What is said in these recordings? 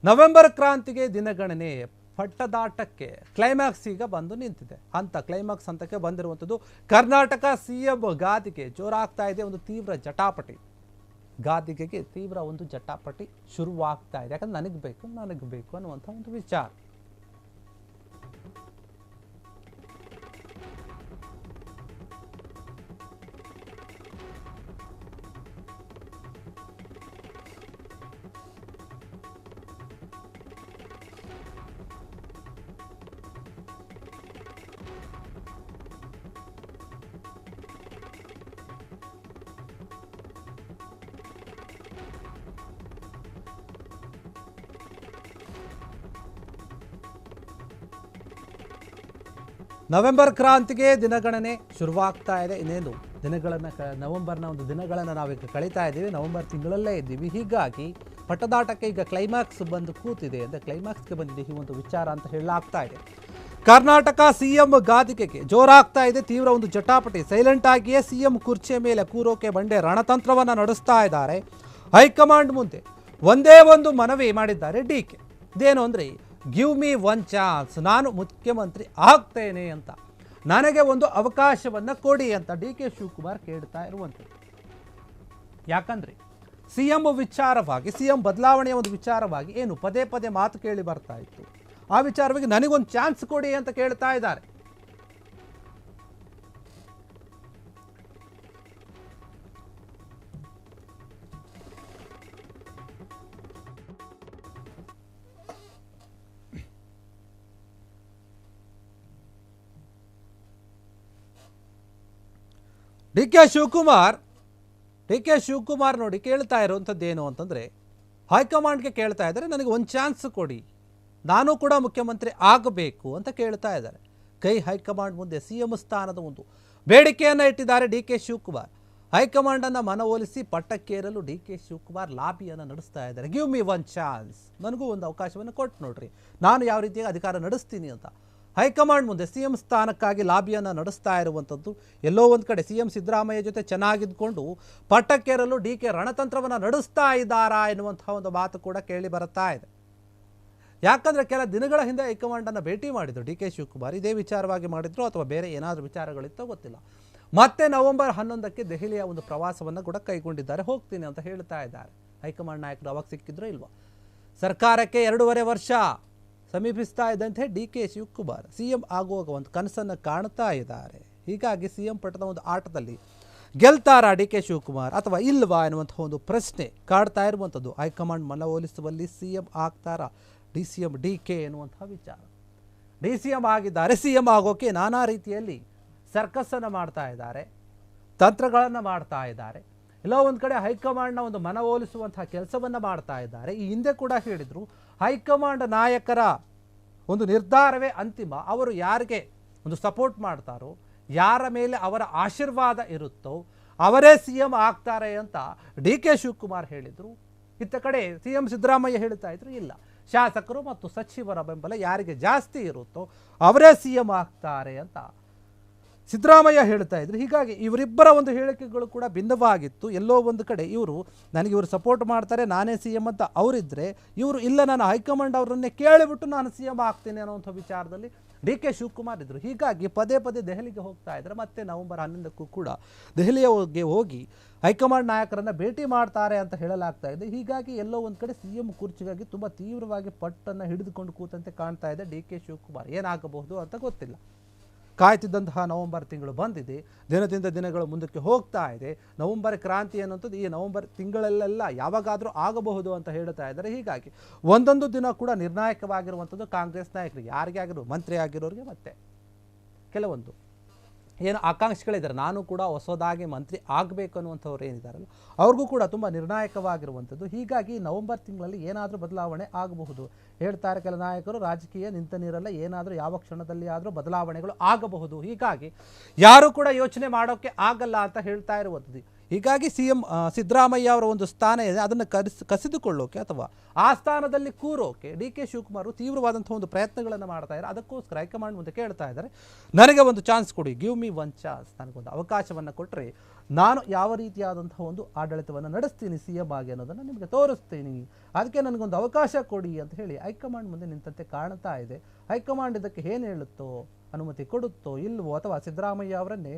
November ಕ್ರಾಂತಿಗೆ ದಿನಗಣನೆ ಪಟ್ಟದಾಟಕ್ಕೆ climax ಈಗ ಬಂದು ನಿಂತಿದೆ. ಕ್ಲೈಮ್ಯಾಕ್ಸ್ ಹಂತಕ್ಕೆ ಬಂದಿರುವಂಥದ್ದು ಕರ್ನಾಟಕ ಸಿಎಂ ಗಾದಿಗೆ ಜೋರಾಗ್ತಾ ಇದೆ. ಒಂದು ತೀವ್ರ ಜಟಾಪಟಿ, ಗಾದಿಗೆಗೆ ತೀವ್ರ ಒಂದು ಜಟಾಪಟಿ ಶುರುವಾಗ್ತಾ ಇದೆ. ಯಾಕಂದ್ರೆ ನನಗೆ ಬೇಕು ಅನ್ನುವಂಥ ಒಂದು ವಿಚಾರ. ನವೆಂಬರ್ ಕ್ರಾಂತಿಗೆ ದಿನಗಣನೆ ಶುರುವಾಗ್ತಾ ಇದೆ. ಇನ್ನೇನು ನವೆಂಬರ್ನ ಒಂದು ದಿನಗಳನ್ನು ನಾವೀಗ ಕಳೀತಾ ಇದ್ದೀವಿ. ನವೆಂಬರ್ ತಿಂಗಳಲ್ಲೇ ಇದ್ದೀವಿ. ಹೀಗಾಗಿ ಪಟ್ಟದಾಟಕ್ಕೆ ಈಗ ಕ್ಲೈಮ್ಯಾಕ್ಸ್ ಬಂದು ಕೂತಿದೆ. ಅಂದರೆ ಕ್ಲೈಮ್ಯಾಕ್ಸ್ಗೆ ಬಂದಿದೆ ಈ ಒಂದು ವಿಚಾರ ಅಂತ ಹೇಳಲಾಗ್ತಾ ಇದೆ. ಕರ್ನಾಟಕ ಸಿಎಂ ಗಾದಿಗೆಗೆ ಜೋರಾಗ್ತಾ ಇದೆ. ತೀವ್ರ ಒಂದು ಜಟಾಪಟಿ. ಸೈಲೆಂಟ್ ಆಗಿಯೇ ಸಿಎಂ ಕುರ್ಚಿಯ ಮೇಲೆ ಕೂರೋಕೆ ಬಂಡೆ ರಣತಂತ್ರವನ್ನು ನಡೆಸ್ತಾ ಇದ್ದಾರೆ. ಹೈಕಮಾಂಡ್ ಮುಂದೆ ಒಂದೇ ಒಂದು ಮನವಿ ಮಾಡಿದ್ದಾರೆ ಡಿಕೆ. ಇದೇನು ಅಂದರೆ, ಗಿವ್ ಮೀ ಒನ್ ಚಾನ್ಸ್, ನಾನು ಮುಖ್ಯಮಂತ್ರಿ ಆಗ್ತೇನೆ ಅಂತ, ನನಗೆ ಒಂದು ಅವಕಾಶವನ್ನು ಕೊಡಿ ಅಂತ ಡಿಕೆ ಶಿವಕುಮಾರ್ ಕೇಳ್ತಾ ಇರುವಂಥದ್ದು. ಯಾಕಂದರೆ ಸಿಎಂ ವಿಚಾರವಾಗಿ, ಸಿಎಂ ಬದಲಾವಣೆಯ ಒಂದು ವಿಚಾರವಾಗಿ ಏನು ಪದೇ ಪದೇ ಮಾತು ಕೇಳಿ ಬರ್ತಾ ಇತ್ತು. ಆ ವಿಚಾರವಾಗಿ ನನಗೊಂದು ಚಾನ್ಸ್ ಕೊಡಿ ಅಂತ ಕೇಳ್ತಾ ಇದ್ದಾರೆ. ಡಿ ಕೆ ಶಿವಕುಮಾರ್ ನೋಡಿ ಕೇಳ್ತಾ ಇರುವಂಥದ್ದು ಏನು ಅಂತಂದರೆ, ಹೈಕಮಾಂಡ್ಗೆ ಕೇಳ್ತಾ ಇದ್ದಾರೆ, ನನಗೆ ಒಂದು ಚಾನ್ಸ್ ಕೊಡಿ, ನಾನು ಕೂಡ ಮುಖ್ಯಮಂತ್ರಿ ಆಗಬೇಕು ಅಂತ ಕೇಳ್ತಾ ಇದ್ದಾರೆ. ಹೈಕಮಾಂಡ್ ಮುಂದೆ ಸಿಎಂ ಸ್ಥಾನದ ಒಂದು ಬೇಡಿಕೆಯನ್ನು ಇಟ್ಟಿದ್ದಾರೆ ಡಿ ಕೆ ಶಿವಕುಮಾರ್. ಹೈಕಮಾಂಡನ್ನು ಮನವೊಲಿಸಿ ಪಟ್ಟಕ್ಕೇರಲು ಡಿ ಕೆ ಶಿವಕುಮಾರ್ ಲಾಬಿಯನ್ನು ನಡೆಸ್ತಾ ಇದ್ದಾರೆ. ಗಿವ್ ಮಿ ಒನ್ ಚಾನ್ಸ್, ನನಗೂ ಒಂದು ಅವಕಾಶವನ್ನು ಕೊಟ್ಟು ನೋಡ್ರಿ, ನಾನು ಯಾವ ರೀತಿಯಾಗಿ ಅಧಿಕಾರ ನಡೆಸ್ತೀನಿ ಅಂತ ಹೈಕಮಾಂಡ್ ಮುಂದೆ ಸಿಎಂ ಸ್ಥಾನಕ್ಕಾಗಿ ಲಾಬಿಯನ್ನು ನಡೆಸ್ತಾ ಇರುವಂಥದ್ದು. ಎಲ್ಲೋ ಒಂದು ಕಡೆ ಸಿಎಂ ಸಿದ್ದರಾಮಯ್ಯ ಜೊತೆ ಚೆನ್ನಾಗಿದ್ದುಕೊಂಡು ಪಟ್ಟಕ್ಕೇರಲು ಡಿ ಕೆ ರಣತಂತ್ರವನ್ನು ನಡೆಸ್ತಾ ಇದ್ದಾರಾ ಎನ್ನುವಂಥ ಒಂದು ಮಾತು ಕೂಡ ಕೇಳಿ ಬರುತ್ತಾ ಇದೆ. ಯಾಕಂದರೆ ಕೆಲ ದಿನಗಳ ಹಿಂದೆ ಹೈಕಮಾಂಡನ್ನು ಭೇಟಿ ಮಾಡಿದರು ಡಿ ಕೆ ಶಿವಕುಮಾರ್. ಇದೇ ವಿಚಾರವಾಗಿ ಮಾಡಿದ್ರು ಅಥವಾ ಬೇರೆ ಏನಾದರೂ ವಿಚಾರಗಳಿತ್ತೋ ಗೊತ್ತಿಲ್ಲ. ಮತ್ತೆ ನವೆಂಬರ್ 11ಕ್ಕೆ ದೆಹಲಿಯ ಒಂದು ಪ್ರವಾಸವನ್ನು ಕೂಡ ಕೈಗೊಂಡಿದ್ದಾರೆ. ಹೋಗ್ತೀನಿ ಅಂತ ಹೇಳ್ತಾ ಇದ್ದಾರೆ. ಹೈಕಮಾಂಡ್ ನಾಯಕರು ಅವಾಗ ಸಿಕ್ಕಿದ್ರೋ ಇಲ್ವಾ? ಸರ್ಕಾರಕ್ಕೆ 2.5 ವರ್ಷ ಸಮೀಪಿಸ್ತಾ ಇದ್ದಂತೆ ಡಿ ಕೆ ಶಿವಕುಮಾರ್ ಸಿಎಂ ಆಗುವಾಗ ಒಂದು ಕನಸನ್ನು ಕಾಣ್ತಾ ಇದ್ದಾರೆ. ಹೀಗಾಗಿ ಸಿಎಂ ಪಟ್ಟದ ಒಂದು ಆಟದಲ್ಲಿ ಗೆಲ್ತಾರಾ ಡಿ ಕೆ ಶಿವಕುಮಾರ್ ಅಥವಾ ಇಲ್ವಾ ಎನ್ನುವಂಥ ಒಂದು ಪ್ರಶ್ನೆ ಕಾಡ್ತಾ ಇರುವಂಥದ್ದು. ಹೈಕಮಾಂಡ್ ಮನವೊಲಿಸುವಲ್ಲಿ ಸಿಎಂ ಆಗ್ತಾರಾ ಡಿ ಕೆ ಎನ್ನುವಂಥ ವಿಚಾರ. ಡಿ ಸಿ ಎಂ ಆಗಿದ್ದಾರೆ. ಸಿಎಂ ಆಗೋಕೆ ನಾನಾ ರೀತಿಯಲ್ಲಿ ಸರ್ಕಸ್ಸನ್ನು ಮಾಡ್ತಾ ಇದ್ದಾರೆ, ತಂತ್ರಗಳನ್ನು ಮಾಡ್ತಾ ಇದ್ದಾರೆ. ಎಲ್ಲ ಒಂದು ಕಡೆ ಹೈಕಮಾಂಡ್ನ ಒಂದು ಮನವೊಲಿಸುವಂತಹ ಕೆಲಸವನ್ನು ಮಾಡ್ತಾ ಇದ್ದಾರೆ. ಈ ಹಿಂದೆ ಕೂಡ ಹೇಳಿದರು, ಹೈಕಮಾಂಡ್ ನಾಯಕರ ಒಂದು ನಿರ್ಧಾರವೇ ಅಂತಿಮ. ಅವರು ಯಾರಿಗೆ ಒಂದು ಸಪೋರ್ಟ್ ಮಾಡ್ತಾರೋ, ಯಾರ ಮೇಲೆ ಅವರ ಆಶೀರ್ವಾದ ಇರುತ್ತೋ ಅವರೇ ಸಿಎಂ ಆಗ್ತಾರೆ ಅಂತ ಡಿ ಕೆ ಶಿವಕುಮಾರ್ ಹೇಳಿದರು. ಇತ್ತ ಕಡೆ ಸಿಎಂ ಸಿದ್ದರಾಮಯ್ಯ ಹೇಳ್ತಾ ಇದ್ರು, ಇಲ್ಲ, ಶಾಸಕರು ಮತ್ತು ಸಚಿವರ ಬೆಂಬಲ ಯಾರಿಗೆ ಜಾಸ್ತಿ ಇರುತ್ತೋ ಅವರೇ ಸಿಎಂ ಆಗ್ತಾರೆ ಅಂತ ಸಿದ್ದರಾಮಯ್ಯ ಹೇಳ್ತಾ ಇದ್ರು. ಹೀಗಾಗಿ ಇವರಿಬ್ಬರ ಒಂದು ಹೇಳಿಕೆಗಳು ಕೂಡ ಭಿನ್ನವಾಗಿತ್ತು. ಎಲ್ಲೋ ಒಂದು ಕಡೆ ಇವರು ಸಪೋರ್ಟ್ ಮಾಡ್ತಾರೆ, ನಾನೇ ಸಿ ಎಂ ಅಂತ ಅವರಿದ್ದರೆ, ಇವರು ಇಲ್ಲ, ನಾನು ಹೈಕಮಾಂಡ್ ಅವರನ್ನೇ ಕೇಳಿಬಿಟ್ಟು ನಾನು ಸಿ ಎಂ ಆಗ್ತೀನಿ ಅನ್ನೋಂಥ ವಿಚಾರದಲ್ಲಿ ಡಿ ಕೆ ಶಿವಕುಮಾರ್ ಇದ್ದರು. ಹೀಗಾಗಿ ಪದೇ ಪದೇ ದೆಹಲಿಗೆ ಹೋಗ್ತಾ ಇದ್ದಾರೆ. ಮತ್ತೆ ನವೆಂಬರ್ 11ಕ್ಕೂ ಕೂಡ ದೆಹಲಿಗೆ ಹೋಗಿ ಹೈಕಮಾಂಡ್ ನಾಯಕರನ್ನು ಭೇಟಿ ಮಾಡ್ತಾರೆ ಅಂತ ಹೇಳಲಾಗ್ತಾ ಇದೆ. ಹೀಗಾಗಿ ಎಲ್ಲೋ ಒಂದು ಕಡೆ ಸಿ ಎಂ ಕುರ್ಚಿಗಾಗಿ ತುಂಬ ತೀವ್ರವಾಗಿ ಪಟ್ಟನ್ನು ಹಿಡಿದುಕೊಂಡು ಕೂತಂತೆ ಕಾಣ್ತಾ ಇದೆ ಡಿ ಕೆ ಶಿವಕುಮಾರ್. ಏನಾಗಬಹುದು ಅಂತ ಗೊತ್ತಿಲ್ಲ. ಕಾಯ್ತಿದ್ದಂತಹ ನವೆಂಬರ್ ತಿಂಗಳು ಬಂದಿದೆ. ದಿನದಿಂದ ದಿನಗಳು ಮುಂದಕ್ಕೆ ಹೋಗ್ತಾ ಇದೆ. ನವೆಂಬರ್ ಕ್ರಾಂತಿ ಅನ್ನುವಂಥದ್ದು ಈ ನವೆಂಬರ್ ತಿಂಗಳಲ್ಲೆಲ್ಲ ಯಾವಾಗಾದರೂ ಆಗಬಹುದು ಅಂತ ಹೇಳ್ತಾ ಇದ್ದಾರೆ. ಹೀಗಾಗಿ ಒಂದೊಂದು ದಿನ ಕೂಡ ನಿರ್ಣಾಯಕವಾಗಿರುವಂಥದ್ದು ಕಾಂಗ್ರೆಸ್ ನಾಯಕರಿಗೆ, ಯಾರಿಗೆ ಆಗಿರೋ ಮಂತ್ರಿ ಆಗಿರೋರಿಗೆ, ಮತ್ತೆ ಕೆಲವೊಂದು ಏನು ಆಕಾಂಕ್ಷಿಗಳಿದ್ದಾರೆ, ನಾನು ಕೂಡ ಹೊಸದಾಗಿ ಮಂತ್ರಿ ಆಗಬೇಕು ಅನ್ನುವಂಥವ್ರು ಏನಿದ್ದಾರಲ್ಲ ಅವ್ರಿಗೂ ಕೂಡ ತುಂಬ ನಿರ್ಣಾಯಕವಾಗಿರುವಂಥದ್ದು. ಹೀಗಾಗಿ ನವೆಂಬರ್ ತಿಂಗಳಲ್ಲಿ ಏನಾದರೂ ಬದಲಾವಣೆ ಆಗಬಹುದು ಹೇಳ್ತಾರೆ ಕೆಲ ನಾಯಕರು. ರಾಜಕೀಯ ನಿಂತ ನೀರಲ್ಲ, ಏನಾದರೂ ಯಾವ ಕ್ಷಣದಲ್ಲಿ ಆದರೂ ಬದಲಾವಣೆಗಳು ಆಗಬಹುದು. ಹೀಗಾಗಿ ಯಾರೂ ಕೂಡ ಯೋಚನೆ ಮಾಡೋಕ್ಕೆ ಆಗಲ್ಲ ಅಂತ ಹೇಳ್ತಾ ಇರುವಂಥದ್ದು. ಹೀಗಾಗಿ CM ಸಿದ್ದರಾಮಯ್ಯ ಅವರ ಒಂದು ಸ್ಥಾನ ಇದೆ, ಅದನ್ನು ಕಸಿದುಕೊಳ್ಳೋಕೆ ಅಥವಾ ಆ ಸ್ಥಾನದಲ್ಲಿ ಕೂರೋಕೆ DK ಶಿವಕುಮಾರ್ ತೀವ್ರವಾದಂಥ ಒಂದು ಪ್ರಯತ್ನಗಳನ್ನು ಮಾಡ್ತಾ ಇದ್ದಾರೆ. ಅದಕ್ಕೋಸ್ಕರ ಹೈಕಮಾಂಡ್ ಮುಂದೆ ಕೇಳ್ತಾ ಇದ್ದಾರೆ, ನನಗೆ ಒಂದು ಚಾನ್ಸ್ ಕೊಡಿ, ಗಿವ್ ಮಿ ಒನ್ ಚಾನ್ಸ್, ನನಗೊಂದು ಅವಕಾಶವನ್ನು ಕೊಟ್ಟರೆ ನಾನು ಯಾವ ರೀತಿಯಾದಂತಹ ಒಂದು ಆಡಳಿತವನ್ನು ನಡೆಸ್ತೀನಿ CM ಆಗಿ ಅನ್ನೋದನ್ನು ನಿಮಗೆ ತೋರಿಸ್ತೀನಿ, ಅದಕ್ಕೆ ನನಗೊಂದು ಅವಕಾಶ ಕೊಡಿ ಅಂತ ಹೇಳಿ ಹೈಕಮಾಂಡ್ ಮುಂದೆ ನಿಂತಂತೆ ಕಾಣ್ತಾ ಇದೆ. ಹೈಕಮಾಂಡ್ ಇದಕ್ಕೆ ಏನು ಹೇಳುತ್ತೋ, ಅನುಮತಿ ಕೊಡುತ್ತೋ ಇಲ್ವೋ, ಅಥವಾ ಸಿದ್ದರಾಮಯ್ಯ ಅವರನ್ನೇ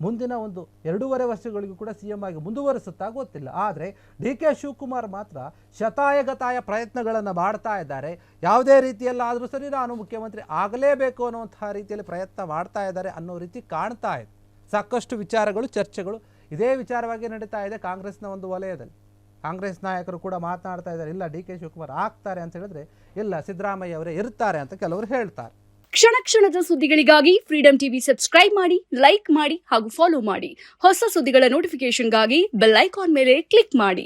ಮುಂದಿನ ಒಂದು 2.5 ವರ್ಷಗಳಿಗೂ ಕೂಡ CM ಆಗಿ ಮುಂದುವರಿಸುತ್ತಾ ಗೊತ್ತಿಲ್ಲ. ಆದರೆ DK ಶಿವಕುಮಾರ್ ಮಾತ್ರ ಶತಾಯಗತಾಯ ಪ್ರಯತ್ನಗಳನ್ನು ಮಾಡ್ತಾ ಇದ್ದಾರೆ. ಯಾವುದೇ ರೀತಿಯಲ್ಲಾದರೂ ಸರಿ ನಾನು ಮುಖ್ಯಮಂತ್ರಿ ಆಗಲೇಬೇಕು ಅನ್ನುವಂತಹ ರೀತಿಯಲ್ಲಿ ಪ್ರಯತ್ನ ಮಾಡ್ತಾ ಇದ್ದಾರೆ ಅನ್ನೋ ರೀತಿ ಕಾಣ್ತಾ ಇದೆ. ಸಾಕಷ್ಟು ವಿಚಾರಗಳು, ಚರ್ಚೆಗಳು ಇದೇ ವಿಚಾರವಾಗಿ ನಡೀತಾ ಇದೆ ಕಾಂಗ್ರೆಸ್ನ ಒಂದು ವಲಯದಲ್ಲಿ. ಕಾಂಗ್ರೆಸ್ ನಾಯಕರು ಕೂಡ ಮಾತನಾಡ್ತಾ ಇದ್ದಾರೆ, ಇಲ್ಲ DK ಶಿವಕುಮಾರ್ ಆಗ್ತಾರೆ ಅಂತ ಹೇಳಿದ್ರೆ ಇಲ್ಲ ಸಿದ್ದರಾಮಯ್ಯ ಅವರೇ ಇರ್ತಾರೆ ಅಂತ ಕೆಲವರು ಹೇಳ್ತಾರೆ. ಕ್ಷಣ ಕ್ಷಣದ ಸುದ್ದಿಗಳಿಗಾಗಿ ಫ್ರೀಡಂ ಟಿವಿ ಸಬ್ಸ್ಕ್ರೈಬ್ ಮಾಡಿ, ಲೈಕ್ ಮಾಡಿ ಹಾಗೂ ಫಾಲೋ ಮಾಡಿ. ಹೊಸ ಸುದ್ದಿಗಳ ನೋಟಿಫಿಕೇಶನ್ಗಾಗಿ ಬೆಲ್ ಐಕಾನ್ ಮೇಲೆ ಕ್ಲಿಕ್ ಮಾಡಿ.